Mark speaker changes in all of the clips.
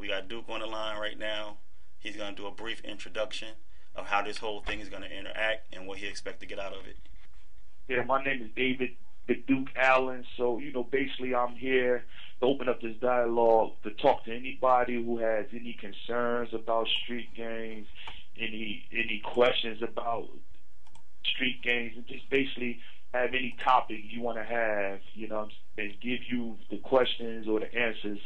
Speaker 1: we got Duke on the line right now. He's going to do a brief introduction of how this whole thing is going to interact and what he expects to get out of it.
Speaker 2: Yeah, my name is David the Duke Allen. So, basically I'm here to open up this dialogue to talk to anybody who has any concerns about street gangs, any questions about street gangs, and just basically have any topic you want to have, and give you the questions or the answers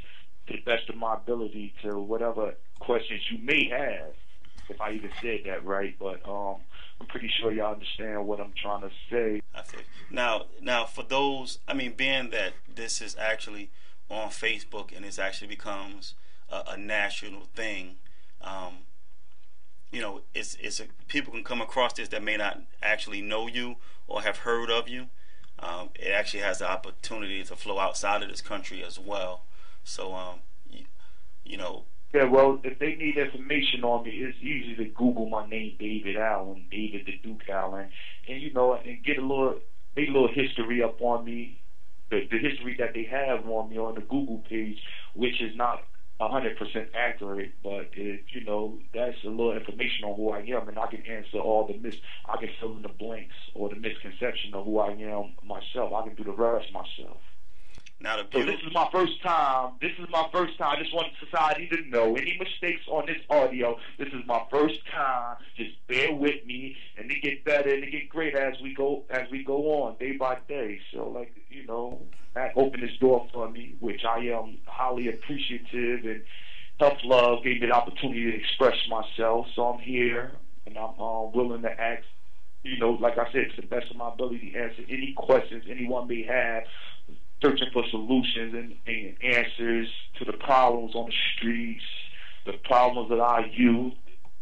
Speaker 2: to the best of my ability to whatever questions you may have, if I even said that right. But I'm pretty sure y'all understand what I'm trying to say.
Speaker 1: I see. Now, for those, being that this is actually on Facebook and it actually becomes a national thing, people can come across this that may not actually know you or have heard of you. It actually has the opportunity to flow outside of this country as well. So,
Speaker 2: Yeah, well, if they need information on me, it's easy to Google my name, David Allen, David the Duke Allen, and and get a little history up on me, the history that they have on me on the Google page, which is not 100% accurate, but that's a little information on who I am, and I can answer all I can fill in the blanks or the misconception of who I am myself. I can do the rest myself.
Speaker 1: Now,
Speaker 2: so this is my first time. I just want society to know any mistakes on this audio. This is my first time. Just bear with me, and they get better and they get greater as we go on day by day. So, that opened this door for me, which I am highly appreciative, and tough love gave me the opportunity to express myself. So I'm here, and I'm willing to ask, like I said, to the best of my ability, to answer any questions anyone may have, searching for solutions and answers to the problems on the streets, the problems of our youth,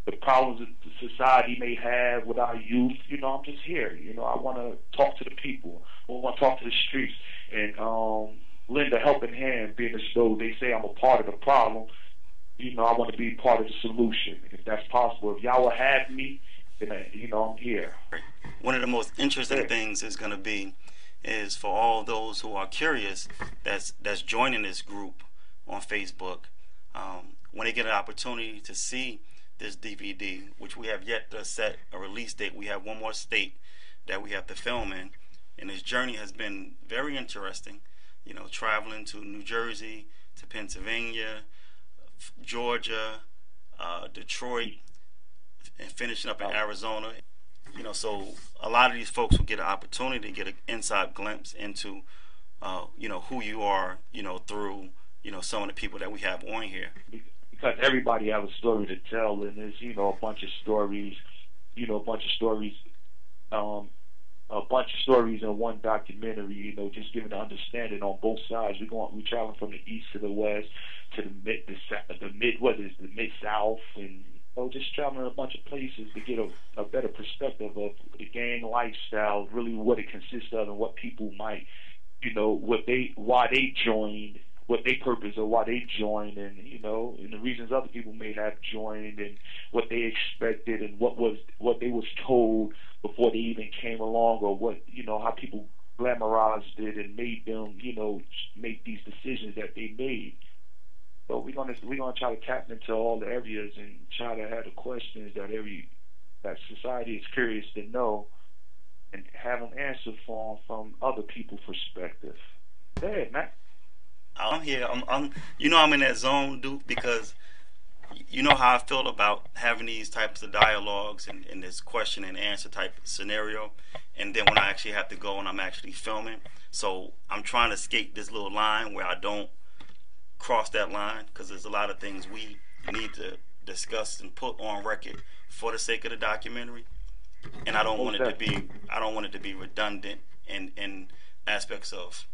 Speaker 2: the problems that the society may have with our youth. I'm just here. I want to talk to the people. I want to talk to the streets and lend a helping hand, being as though they say I'm a part of the problem. I want to be part of the solution, if that's possible. If y'all will have me, then I'm here.
Speaker 1: One of the most interesting things is going to be for all those who are curious that's joining this group on Facebook, when they get an opportunity to see this DVD, which we have yet to set a release date. We have one more state that we have to film in, and this journey has been very interesting. Traveling to New Jersey, to Pennsylvania, Georgia, Detroit, and finishing up in Arizona. So a lot of these folks will get an opportunity to get an inside glimpse into, who you are, through, some of the people that we have on here.
Speaker 2: Because everybody have a story to tell, and there's, a bunch of stories in one documentary, just giving an understanding on both sides. We traveling from the east to the west to the mid south, and just traveling a bunch of places to get a better perspective of the gang lifestyle, really what it consists of, and what people might, why they joined, what they purpose or why they joined, and and the reasons other people may have joined, and what they expected, and what they was told before they even came along, or what how people glamorized it and made them make these decisions that they made. So we're gonna try to tap into all the areas and try to have the questions that society is curious to know, and have them answered from other people's perspective. Go ahead, man.
Speaker 1: I'm here. I'm in that zone, Duke, because you know how I feel about having these types of dialogues and this question and answer type scenario, and then when I actually have to go and I'm actually filming. So I'm trying to skate this little line where I don't cross that line, because there's a lot of things we need to discuss and put on record for the sake of the documentary, and I don't want it to be redundant in aspects of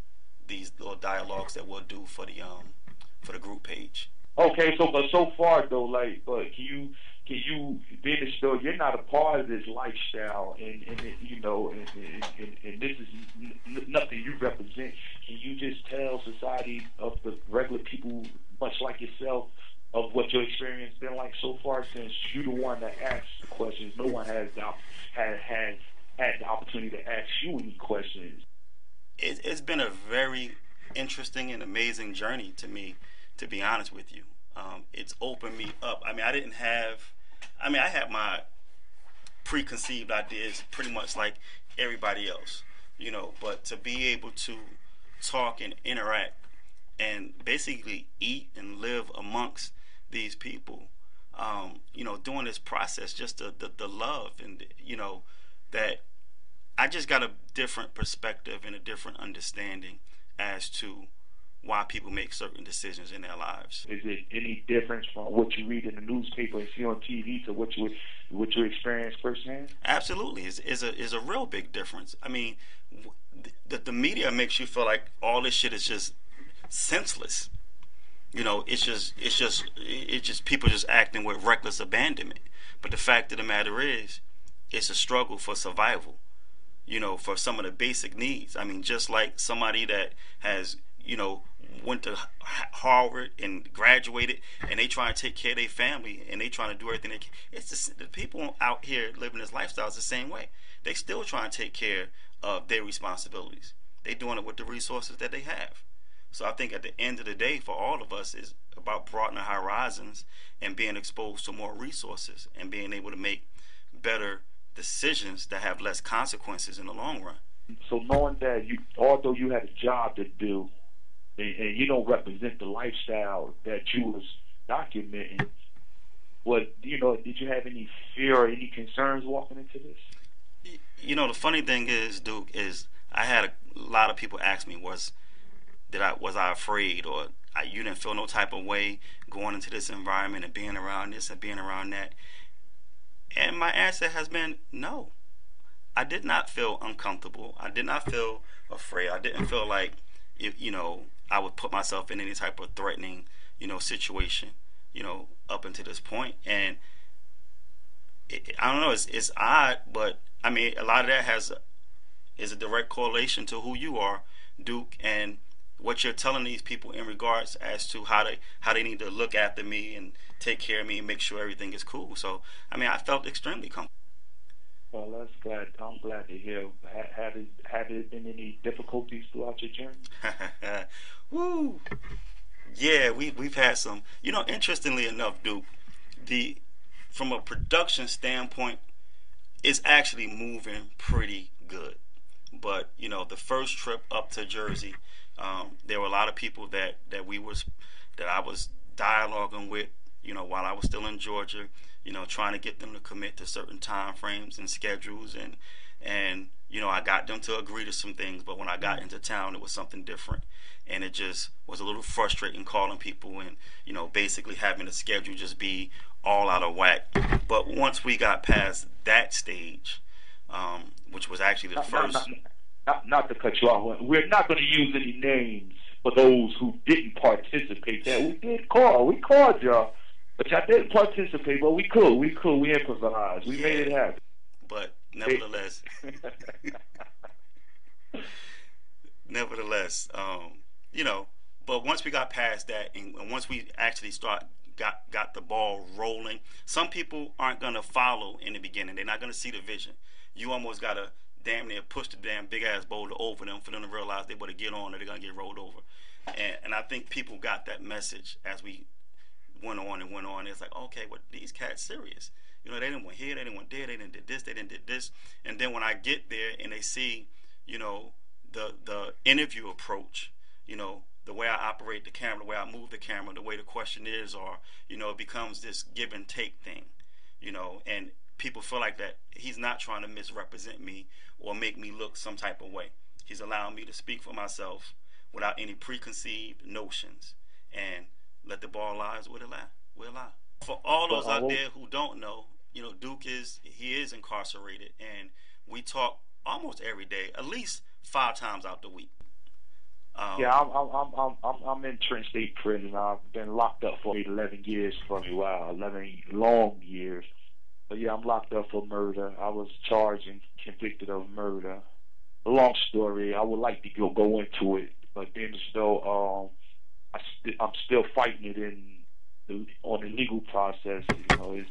Speaker 1: these little dialogues that we'll do for the group page.
Speaker 2: Okay, so far though, but can you be in the show? You're not a part of this lifestyle, and this is nothing you represent. Can you just tell society of the regular people, much like yourself, of what your experience been like so far? Since you're the one that asks questions, no one has had the opportunity to ask you any questions.
Speaker 1: It's been a very interesting and amazing journey to me, to be honest with you. It's opened me up. I mean, I didn't have. I mean, I had my preconceived ideas pretty much like everybody else, but to be able to talk and interact and basically eat and live amongst these people, during this process, just the love and, that I just got a different perspective and a different understanding as to why people make certain decisions in their lives.
Speaker 2: Is it any difference from what you read in the newspaper and see on TV to what you experience firsthand?
Speaker 1: Absolutely, is a real big difference. I mean, the media makes you feel like all this shit is just senseless. It's just people just acting with reckless abandonment. But the fact of the matter is, it's a struggle for survival. For some of the basic needs. I mean, just like somebody that has, went to Harvard and graduated, and they try to take care of their family, and they trying to do everything they can. It's just, the people out here living this lifestyle is the same way. They still trying to take care of their responsibilities. They doing it with the resources that they have. So I think at the end of the day, for all of us, is about broadening our horizons and being exposed to more resources and being able to make better decisions that have less consequences in the long run.
Speaker 2: So knowing that although you had a job to do, and you don't represent the lifestyle that you was documenting, did you have any fear or any concerns walking into this?
Speaker 1: The funny thing is, Duke, is I had a lot of people ask me, was I afraid, or you didn't feel no type of way going into this environment and being around this and being around that. And my answer has been no. I did not feel uncomfortable. I did not feel afraid. I didn't feel like, I would put myself in any type of threatening, situation, up until this point. And I don't know, it's odd, but I mean, a lot of that is a direct correlation to who you are, Duke, and what you're telling these people in regards as to how they need to look after me and take care of me and make sure everything is cool. So I mean, I felt extremely comfortable.
Speaker 2: Well, I'm glad to hear. Have there been any difficulties throughout your journey?
Speaker 1: Woo! Yeah, we've had some. Interestingly enough, Duke, from a production standpoint, it's actually moving pretty good. But the first trip up to Jersey, there were a lot of people that I was dialoguing with, while I was still in Georgia, trying to get them to commit to certain time frames and schedules, and I got them to agree to some things, but when I got into town, it was something different, and it just was a little frustrating calling people and basically having the schedule just be all out of whack. But once we got past that stage, which was actually the first.
Speaker 2: Not to cut you off, we're not going to use any names for those who didn't participate. That we called y'all, but y'all didn't participate. But we improvised, we made it happen.
Speaker 1: But nevertheless, but once we got past that, and once we actually got the ball rolling, some people aren't gonna follow in the beginning. They're not gonna see the vision. You almost gotta damn near push the damn big ass boulder over them for them to realize they better get on or they're gonna get rolled over. And I think people got that message as we went on and went on. It's like, okay, well, these cats serious. They didn't want here, they didn't want there, they didn't did this, they didn't did this. And then when I get there and they see, the interview approach, the way I operate the camera, the way I move the camera, the way the questionnaires are, it becomes this give and take thing, and people feel like that he's not trying to misrepresent me or make me look some type of way. He's allowing me to speak for myself without any preconceived notions and let the ball lie where it lie. For all those out there who don't know, Duke is incarcerated, and we talk almost every day, at least 5 times out the week.
Speaker 2: Yeah, I'm in Trent State Prison. I've been locked up for 11 years for a while, 11 long years. But yeah, I'm locked up for murder. I was charged and convicted of murder. A long story. I would like to go into it, but then still, I'm still fighting it on the legal process. It's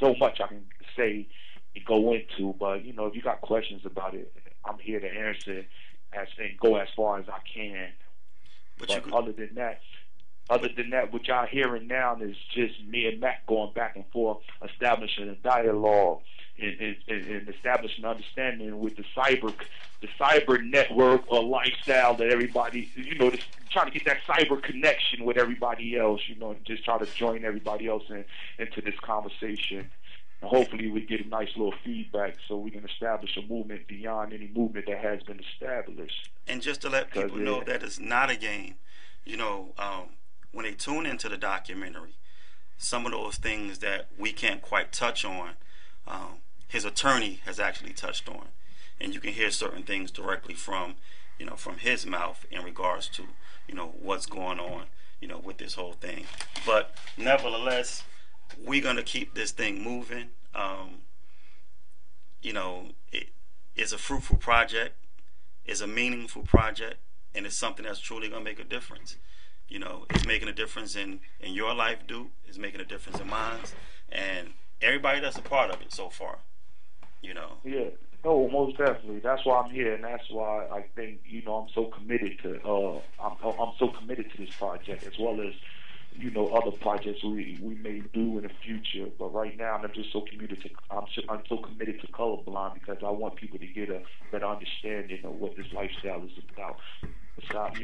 Speaker 2: so much I can say and go into, but if you got questions about it, I'm here to answer and go as far as I can. But other than that, Other than that, what y'all hearing now is just me and Mac going back and forth, establishing a dialogue and establishing understanding with the cyber network or lifestyle that everybody, just trying to get that cyber connection with everybody else, and just try to join everybody else into this conversation. And hopefully we get a nice little feedback so we can establish a movement beyond any movement that has been established.
Speaker 1: And just to let people know that it's not a game, when they tune into the documentary, some of those things that we can't quite touch on, his attorney has actually touched on, and you can hear certain things directly from his mouth in regards to what's going on with this whole thing. But nevertheless, we're gonna keep this thing moving. It's a fruitful project, it's a meaningful project, and it's something that's truly gonna make a difference. It's making a difference in your life, Duke. It's making a difference in mine, and everybody that's a part of it so far.
Speaker 2: Yeah. No, most definitely. That's why I'm here, and that's why I think I'm so committed to. I'm so committed to this project, as well as other projects we may do in the future. But right now, I'm just so committed to. I'm so committed to colorblind because I want people to get a better understanding of what this lifestyle is about. Besides,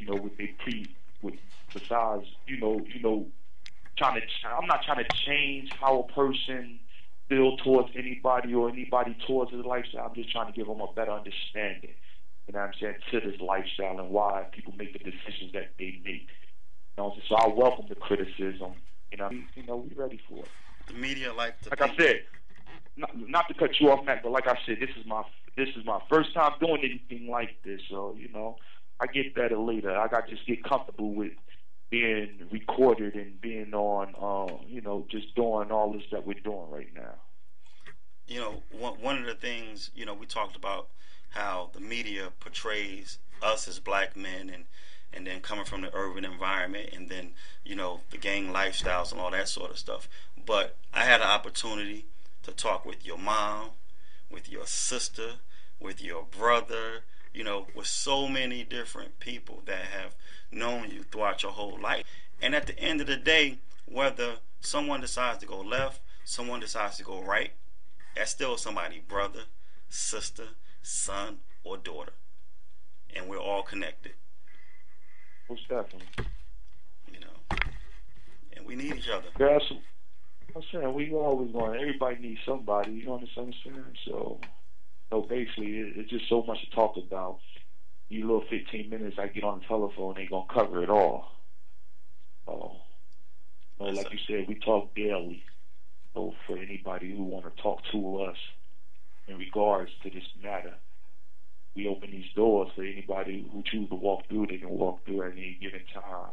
Speaker 2: besides, I'm not trying to change how a person feel towards anybody or anybody towards his lifestyle. I'm just trying to give them a better understanding, to this lifestyle and why people make the decisions that they make. So I welcome the criticism. We ready for it.
Speaker 1: The media like
Speaker 2: I said, not to cut you off, Mac, but like I said, this is my first time doing anything like this. So I get better later. I got to just get comfortable with being recorded and being on, just doing all this that we're doing right now.
Speaker 1: One of the things, we talked about how the media portrays us as black men and then coming from the urban environment and then, the gang lifestyles and all that sort of stuff. But I had an opportunity to talk with your mom, with your sister, with your brother, with so many different people that have known you throughout your whole life. And at the end of the day, whether someone decides to go left, someone decides to go right, that's still somebody's brother, sister, son, or daughter. And we're all connected.
Speaker 2: Most definitely.
Speaker 1: And we need each other.
Speaker 2: Yeah, I'm saying we always want. Everybody needs somebody. You know what I'm saying? So basically, it's just so much to talk about. You little 15 minutes, I get on the telephone, ain't gonna cover it all. Like you said, we talk daily. So for anybody who want to talk to us in regards to this matter, we open these doors for anybody who choose to walk through. They can walk through at any given time.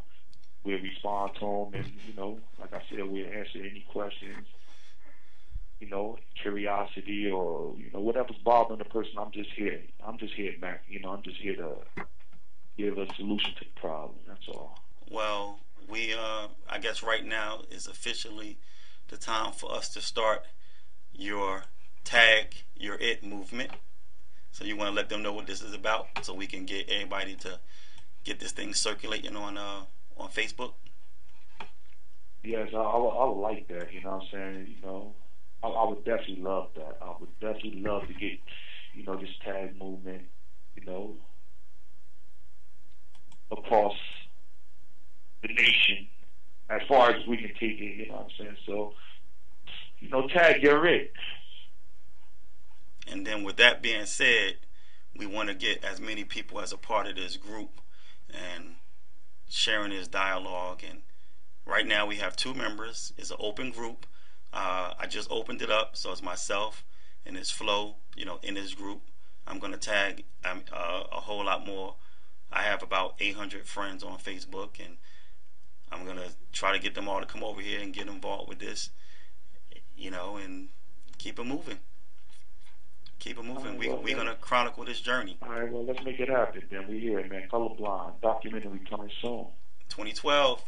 Speaker 2: We'll respond to them, and like I said, we'll answer any questions. Curiosity or whatever's bothering the person. I'm just here, Mac. I'm just here to give a solution to the problem. That's all.
Speaker 1: Well, we I guess right now is officially the time for us to start your tag your it movement. So you want to let them know what this is about, so we can get everybody to get this thing circulating on Facebook.
Speaker 2: Yes, I would like that. You know what I'm saying? I would definitely love that. I would definitely love to get this tag movement across the nation as far as we can take it. You know what I'm saying? So tag your it.
Speaker 1: And then with that being said, we want to get as many people as a part of this group and sharing this dialogue. And right now we have 2 members. It's an open group. I just opened it up, so it's myself and it's Flo, in this group. I'm going to tag a whole lot more. I have about 800 friends on Facebook, and I'm going to try to get them all to come over here and get involved with this, and keep it moving. Keep it moving. We're going to chronicle this journey.
Speaker 2: All right, well, let's make it happen then. We're here, man. Colorblind. Documentary coming soon.
Speaker 1: 2012.